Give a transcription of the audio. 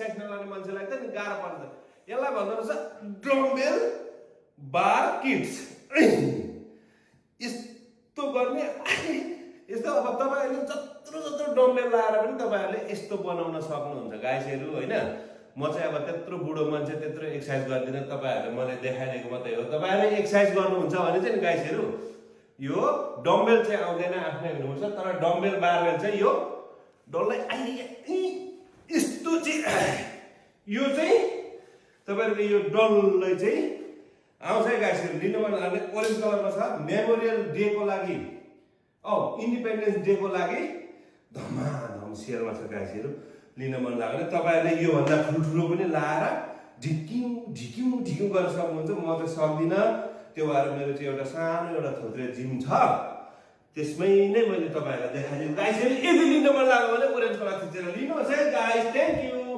exercise नगर्ने मान्छेलाई त नि गाह्रो पर्छ यसलाई भन्दो रहेछ डम्बेल बार किट्स यस्तो गर्ने यस्तो अब तपाईहरुले जत्रो डम्बेल लाएर पनि तपाईहरुले यस्तो बनाउन सक्नुहुन्छ गाइसहरु हैन म चाहिँ अब त्यत्रो बुढो मान्छे त्यत्रो एक्सर्साइज गर्दिन तपाईहरुले मलाई देखाइदिएको मात्रै हो तपाईहरुले एक्सर्साइज गर्नुहुन्छ भने चाहिँ नि गाइसहरु यो डम्बेल चाहिँ आउँदैन आफ्नै हुनुपर्छ तर डम्बेल बारबेल चाहिँ यो डल्लै यस्तो चाहिँ यो चाहिँ तपाईहरुले यो डल्लै चाहिँ आउँछ है गाइसहरु लिनु मन लाग्ने ओरेन्ज कलरमा छ मेमोरियल डे को लागि इन्डिपेन्डेन्स डे को लागि धमाधम सेलमा छ गाइसहरु लिन मन लाग्ने तपाईहरुले यो भन्दा ठुलो पनि लाएर ढिक्यौं गर्न सक्नुहुन्छ म चाहिँ सक्दिन त्यो भएर मेरो चाहिँ एउटा सानो एउटा थोत्रे जिम छ त्यसमै नै मैले तपाईहरुलाई देखाइदिन्छु गाइसहरु यदि लिन मन लाग्यो भने ओरेन्ज कलर थिचेर लिनुहोस् है गाइस थ्यांक यू